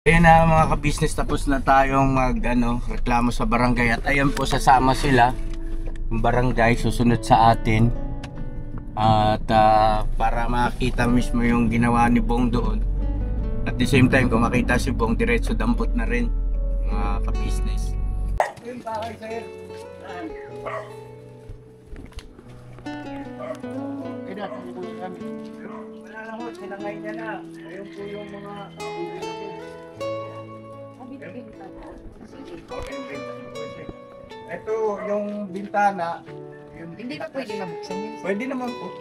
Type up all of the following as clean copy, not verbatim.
Ayan na mga ka-business, tapos na tayong reklamo sa barangay at ayan po sasama sila. Yung barangay susunod sa atin at para makita mismo yung ginawa ni Bong doon. At the same time kung makita si Bong, diretso dampot na rin mga ka-business. Yung bakay sir. Wala lang ho, sinangay niya na. Ayun po yung mga ito yung bintana. Hindi ba pwede mabuksan yun? Pwede naman po.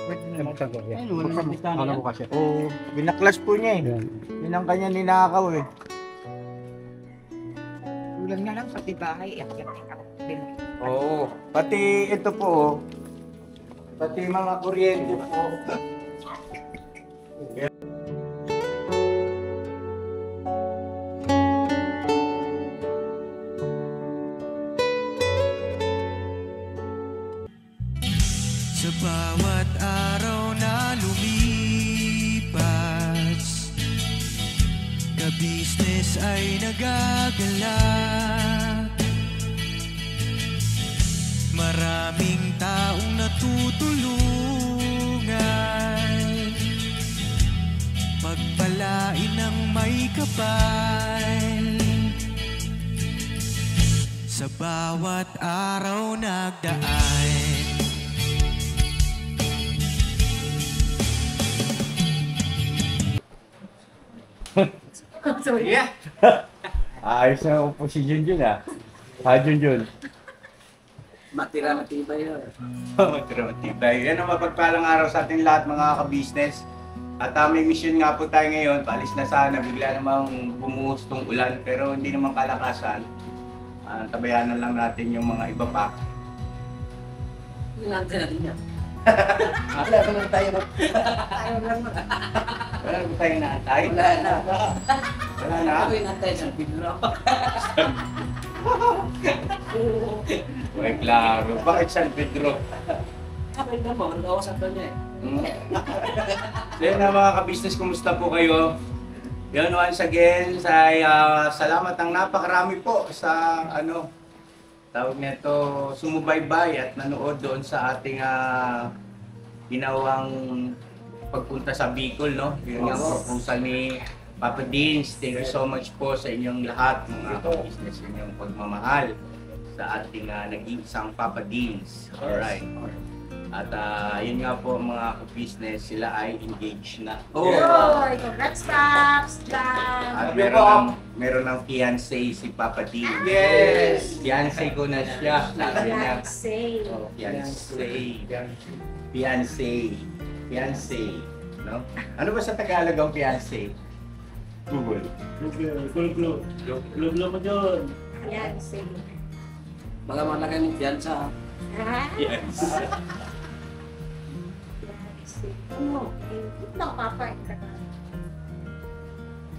Pwede naman. Ayun, walang bintana yan. kasi. Oo, binaklas po niya eh. Yun ang kanya ninakaw eh. Kulang na lang pati bahay, iyak-iyak din. Oo, pati ito po. Pati mga kuryente po. Sa bawat araw na lumipas, ka-business ay nagagalak. Maraming taong natutulungan, pagpalain ng may kapal. Sa bawat araw nagdaan, Sorry. Yeah. Ayos na po si Junjun ah. Ha Junjun. Matira matibay yun. Matibay. Yan ang mapagpalang araw sa ating lahat mga ka-business. At may mission nga po tayo ngayon. Paalis na sana. Bigla namang bumuhos tong ulan. Pero hindi naman kalakasan. Tabayanan lang natin yung mga iba pa. Inantay natin yan. Wala ka lang tayo. Tayo lang. Wala ba tayong naantay? Wala na. Wala na? Ako inantay sa Pedro. Uy, klaro. Bakit San Pedro? Kapag na mo, nag-awasan pa niya eh. So yun na mga ka-business, kumusta po kayo? Yun, once again, salamat ng napakarami po sa tawag nito, sumubaybay at nanood doon sa ating ginawang pagpunta sa Bicol, no? Yun yung proposal ni Papa Deans. Thank you so much po sa inyong lahat, mga ka-business, inyong pagmamahal sa ating nag-iisang Papa Deans. Alright. At yun nga po mga ka-business, sila ay engaged na. Oh, congrats, Paps! At meron ng fiancé si Papa Deans. Yes! Fiancé ko na siya. Sabi niya. Fiancé. Oh, fiancé. Fiancé. Fiancé. No? Ano ba sa Tagalog ang fiancé? Google. Globe mo dyan. Fiancé. Mga malaki ng fiyansa. Ha? Yes. Fiancé. Ano? Ito, Papa.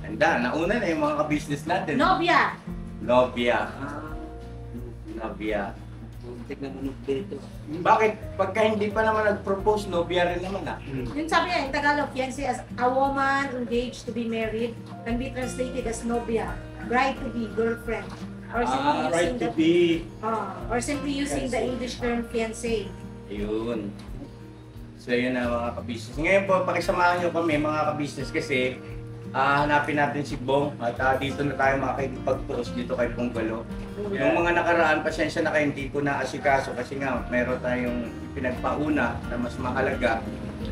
Handa, nauna na yung mga ka-business natin. Nobia! Novia. Ah, Novia. muntik na manok dito. Bakit? Pagka hindi pa naman nag-propose, novia rin naman Yung sabi niya, in Tagalog, fiancé as a woman engaged to be married can be translated as nobia, bride to be, girlfriend. Or simply Right using to the be. or simply using the English term fiancé. Ayun. So yun na mga ka-business. Ngayon po, pakisamahan nyo kami mga ka-business kasi hanapin natin si Bong at dito na tayo makikipag-post dito kay Ponggalo. Yung mga nakaraan, pasensya na kayo, hindi ko na-asikaso kasi nga meron tayong pinagpauna na mas mahalaga.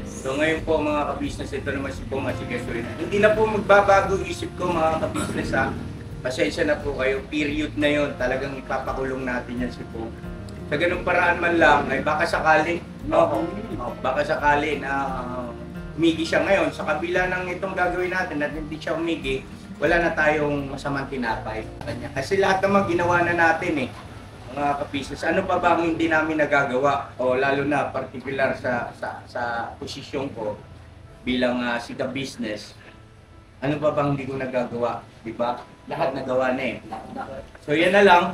So ngayon po mga ka-business, ito naman si Bong asikasuhin. Hindi na po magbabago isip ko mga ka-business ha. Pasensya na po kayo, period na yon, talagang ipapakulong natin yan si Bong. Sa ganung paraan man lang, ay baka sakali, baka sakali na umigi siya ngayon, sa kabila ng itong gagawin natin at hindi siya umigi, wala na tayong masamang tinapay sa kanya. Kasi lahat naman ginawa na natin mga ka-business. Ano pa ba ang hindi namin nagagawa? O lalo na particular sa posisyon ko bilang si ka-business, ano pa bang hindi ko nagagawa? Diba? Lahat nagawa na So yan na lang.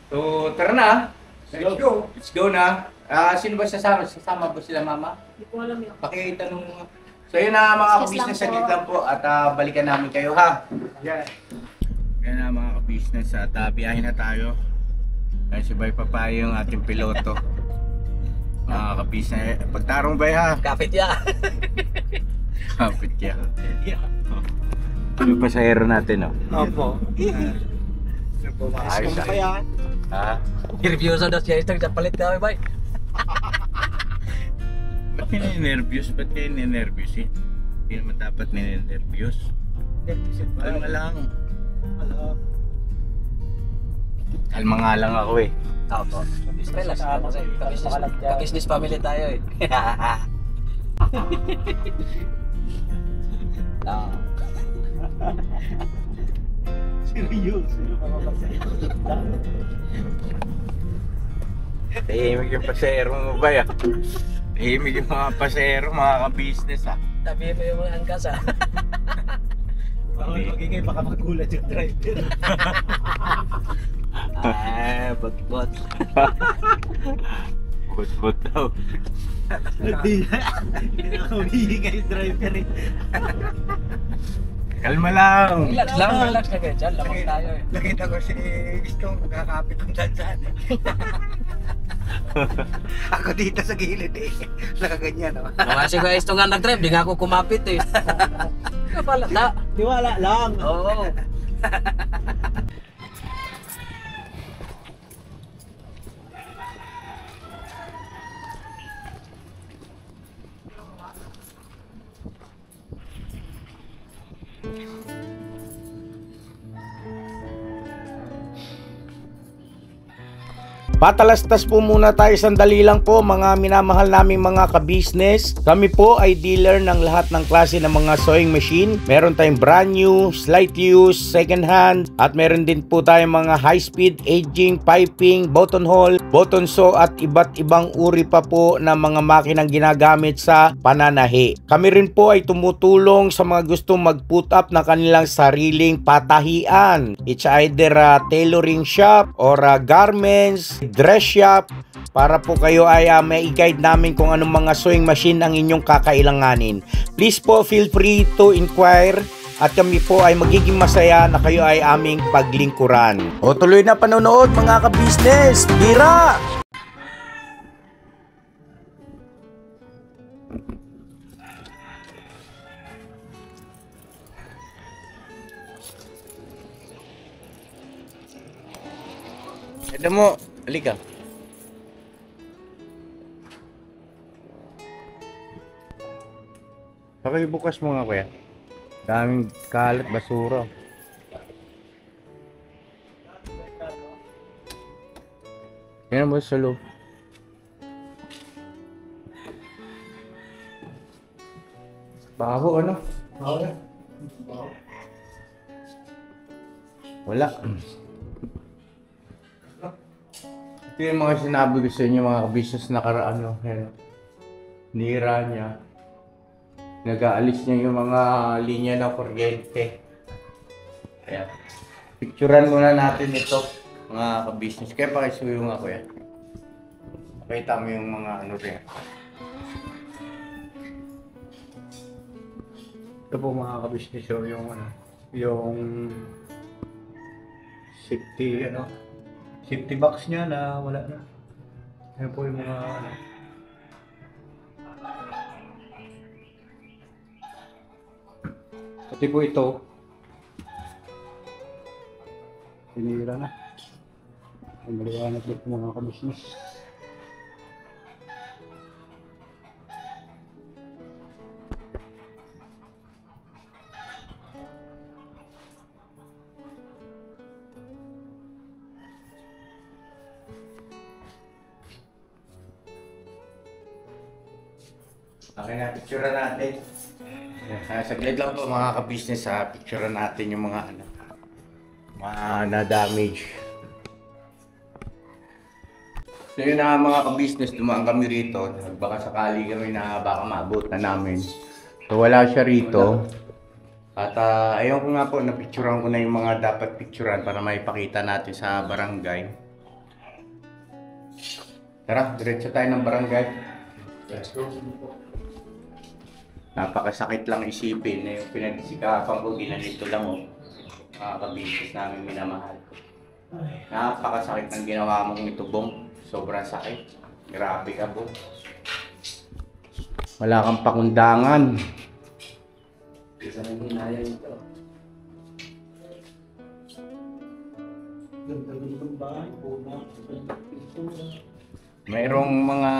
So tara na. Let's go. Let's go na. Sino ba sasama? Sasama ba sila mama? Hindi ko alam yun. Pakitanong mo. So yun na mga Excuse ka-business, lang po. saglit lang po at balikan namin kayo ha. Yan na mga ka-business at biyahe na tayo. Ay si Bay Papay yung ating piloto. Mga ka-business, pagtarong Bay ha. Kapit ya. Kapit kaya. Yung pasahero natin oh. Opo. Ayos Kung ah. kaya, Ha? I-review sa siya ito, palit kami bay. Ba't nininervyos? Ba't kayo ninervyos eh? Hindi naman dapat ninervyos. Kalma lang. Kalma nga lang ako eh. Opo. Relax lang kasi. Ka-business family tayo eh. Ah. seryoso yung mga pasahero. Tahimik yung pasahero mo ba ya? Tahimik yung mga pasahero, mga ka-business ah. Sabihin mo yung mga angkas ah. Bawal magingay, baka magulat yung driver. Bot. Bot daw. Hindi na humihingay yung driver eh. Kalma lang. Relax lang kayo dyan. Lamang tayo eh. Nakita ko si Istong nakakapit ng dansan eh. Ako dito sa gilid eh. Nakaganyan oh. Kasi ko ito nga nag-drive, di nga ako kumapit eh. Kapalata. Tiwala lang. Oo. Patalastas po muna tayo sandali lang po mga minamahal naming mga ka-business. Kami po ay dealer ng lahat ng klase ng mga sewing machine. Meron tayong brand new, slight use, second hand, at meron din po tayong mga high speed, aging, piping, button hole, button sew at iba't ibang uri pa po ng mga makinang ginagamit sa pananahi. Kami rin po ay tumutulong sa mga gustong mag-put up na kanilang sariling patahian. It's either a tailoring shop or garments, dress shop, para po kayo ay may i-guide namin kung anong mga sewing machine ang inyong kakailanganin. Please po feel free to inquire at kami po ay magiging masaya na kayo ay aming paglingkuran. O tuloy na panonood mga ka-business! Bira! Ito mo, halika. Saka bukas mo nga kuya. Daming kalat, basura. Yan mo sa loob. Baho ano? Wala. Ito yung mga sinabi ko sa inyo mga ka-business nakaraan no. Yan. Nira niya. Nag-aalis niya yung mga linya ng kuryente. Ayan. Picturean muna natin ito mga ka-business. Kaya pakisuyo nga kuya. Makita mo yung mga ano rin. Ito po mga ka-business yung ano, yung safety box niya na wala na. Ayan po yung mga ano. Pati po ito, sinira na. Ang maliwanag dito mga ka-business. Okay na, picturean natin. Saglit lang po mga ka-business ha, picturean natin yung mga ano, mga na-damage. So yun na mga ka-business, dumaan kami rito. Baka sakali kami na baka maabot na namin. So wala siya rito. At ayun ko nga po, napicturean ko na yung mga dapat picturean para maipakita natin sa barangay. Tara, diretso tayo ng barangay. Let's go. Napakasakit lang isipin na yung pinagsikapan ko, ginanito lang oh. Mga kabisnes namin minamahal. Napakasakit ng ginawa mong ito, Bong. Sobrang sakit. Grabe ka, Bong. Wala kang pakundangan. Isa na hinaya ito. Mayroong mga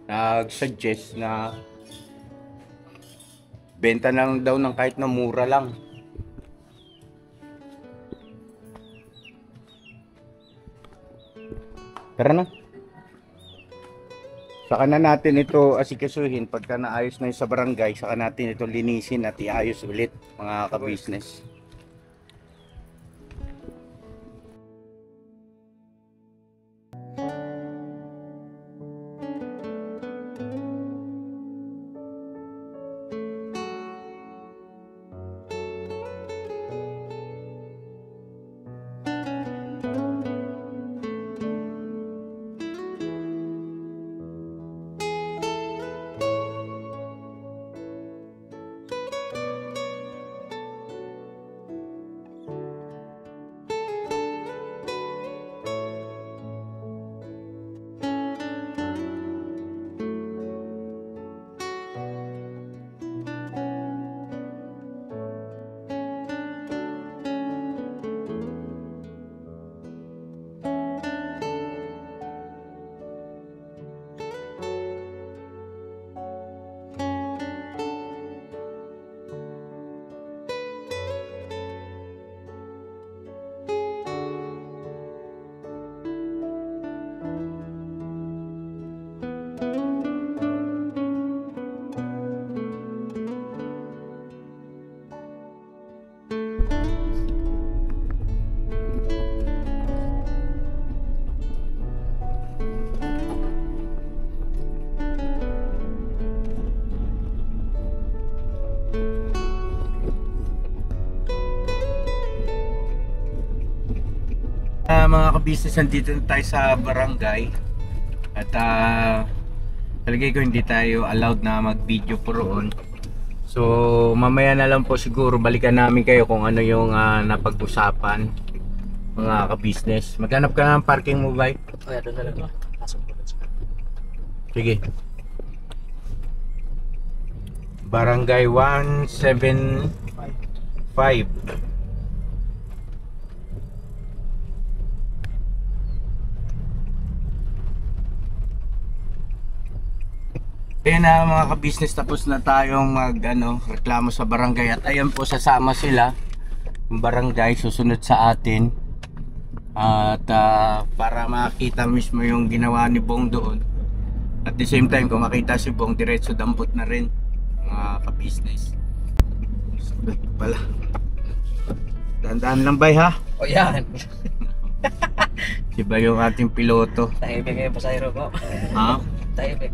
nag-suggest na benta na lang daw ng kahit na mura lang. Tara na. Saka na natin ito asikasuhin pagka naayos na yung sa barangay, saka natin ito linisin at iayos ulit mga ka-business. Mga ka-business, nandito na tayo sa barangay at talagay ko hindi tayo allowed na mag-video po roon. So mamaya na lang po siguro balikan namin kayo kung ano yung napag-usapan mga ka-business. Maghanap ka na ng parking mo, bay? Kaya doon na lang ba? Sige. Barangay 175. Ayan na mga ka-business, tapos na tayong reklamo sa barangay at ayan po sasama sila yung barangay susunod sa atin at para makita mismo yung ginawa ni Bong doon. At the same time kung makita si Bong, diretso dampot na rin mga ka-business. Sabat pala. Dahan-dahan lang bay ha. O yan. Diba yung ating piloto? Tahimik ngayon pasahero ko. Ha? Tahimik.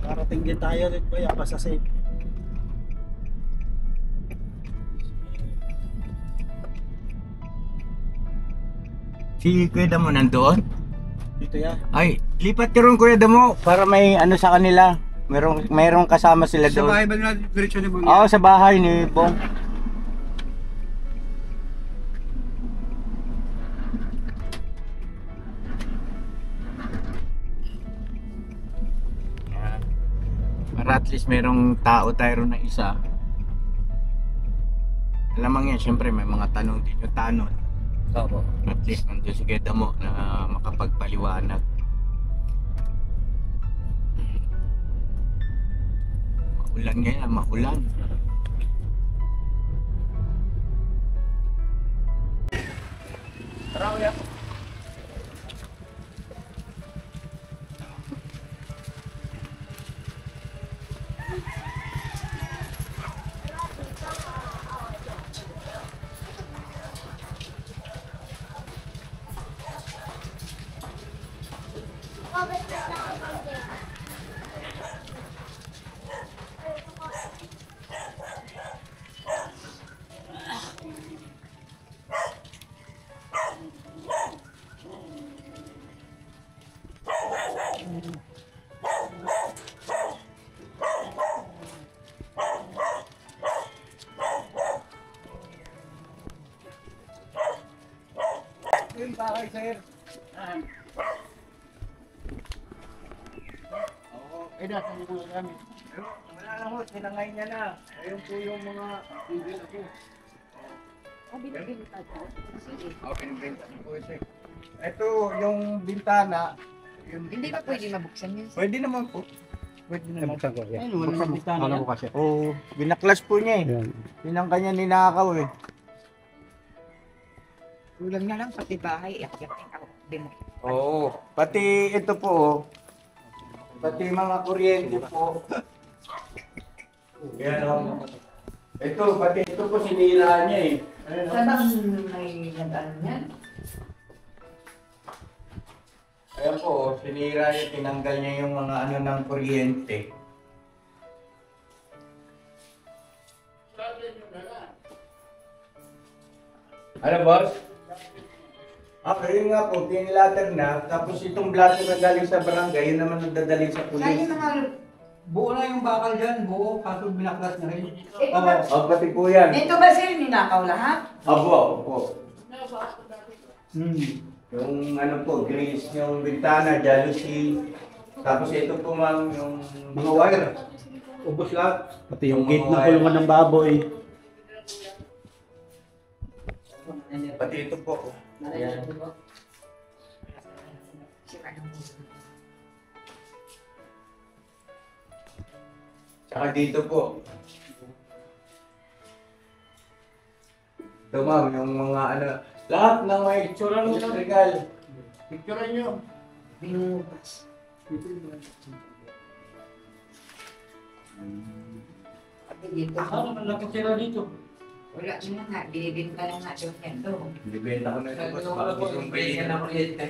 Nakarating din tayo ulit ba? Pa sa safe. Si Kuya Damo nandoon? Dito ya. Ay, lipat ka ron Kuya Damo para may sa kanila. Mayroong kasama sila doon. Sa bahay ba nila diretso ni Bong? Oo, sa bahay ni Bong. Yan. Para at least mayroong tao tayo ron na isa. Alamang yan, syempre may mga tanong din yung tanong. Opo. At least nandun si Kuya Damo na makapagpaliwanag. Maulan ngayon, maulan. Tara, Kuya. Ito yung bahay, sir. Oo. Eh, nasan yung mga gamit? Wala na ho, sinangay niya na. Ayun po yung mga bibili ko. Binibenta ko. Sige. Okay, binibenta ko po siya. Ito yung bintana. Hindi ba pwede mabuksan yun? Pwede naman po. Pwede naman. Ayun, wala nang bintana yan. Oo, binaklas po niya eh. Yun ang kanya ninakaw eh. Kulang na lang pati bahay, iyak-iyak ako din. Oo, pati ito po, oh. Pati mga kuryente po. Yan oh. Ito, pati ito po sinira niya eh. Ayun, oh. Sabang may nag-ano yan? Ayan po, oh, sinira niya, tinanggal niya yung mga ano ng kuryente. Ano boss? Yun nga po, pinilater na, tapos itong blatter na galing sa barangay, yun naman nagdadalhin sa Saan pulis. yung mga... Buo na yung bakal dyan, buo, kaso binaklas na rin. Ito ba, Pati po yan. ito ba sir, ninakaw lahat? Opo. Yung ano po, grease, yung bintana, jalousie. Tapos ito po ma'am, yung mga wire. Ubus lahat. Pati yung gate na kulungan ng baboy. Pati ito po. Ayan. Tsaka dito po. Ito ma'am, yung mga ano, lahat ng may itsura ng electrical. Picturean nyo. Binubukas. Pati dito. Ano man nakatira dito? Wala na nga, binibinta na nga doon yan doon. Bibenta ko na ito. Kaya wala po yung pwede na kuryente.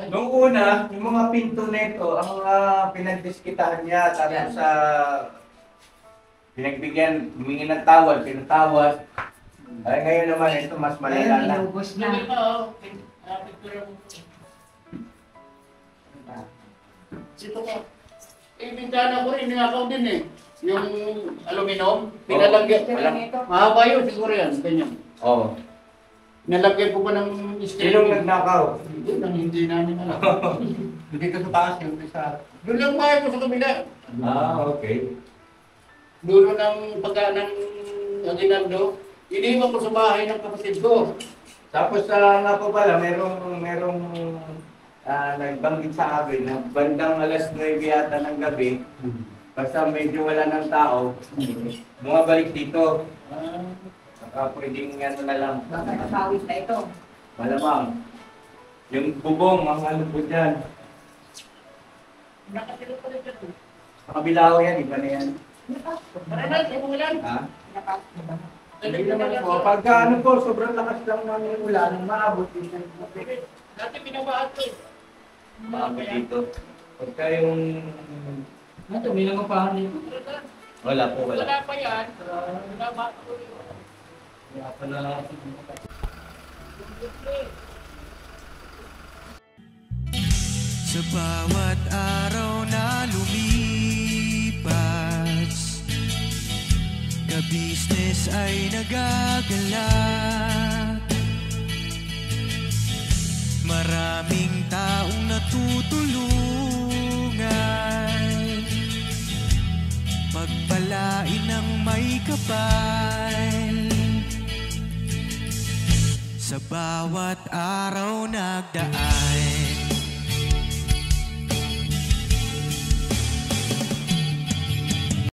Nung una, yung mga pinto nito, ang pinagdiskitahan niya, tapos sa pinagbigyan, humingi ng tawad, pinatawad. Ay ngayon naman, ito mas malala Ayun, na. inubos na. Ito ko. Eh, bintana ko rin, ninakaw din eh. Yung aluminum, pinalagyan. Ito lang ito. Mahaba yun, siguro yan, ganyan. Oo. Nalagyan ko pa ng Sinong nagnakaw? Hindi namin alam. Dito sa taas yung isa. Doon lang bahay ko sa kabila. Okay. Dulo ng pagka ng Aguinaldo, iniwan ko sa bahay ng kapatid ko. Tapos nga po pala, merong nagbanggit sa akin na bandang alas 9 yata ng gabi, basta medyo wala ng tao, bumabalik dito. Baka pwedeng ano na lang. Baka napawis na ito. Malamang. Yung bubong, ang ano po dyan. Nakatilo pa rin dito. Sa kabila ko yan, iba na yan. Tara na, tayo mo lang. Ha? Napawis na ba? Hindi naman po. Pagka ano po, sobrang lakas lang ng ulan, maabot din ng tubig. Dati pinabahan ko eh. Maabot dito. Pagka yung... Ito, may nangapahan dito. Wala po, wala. Wala pa yan. Pinabahan ko rin. Kaya pala. Sa bawat araw na lumipas, ka-business ay nagagalak. Maraming taong natutulungan, pagpalain ng may kapal. Sa bawat araw nagdaan,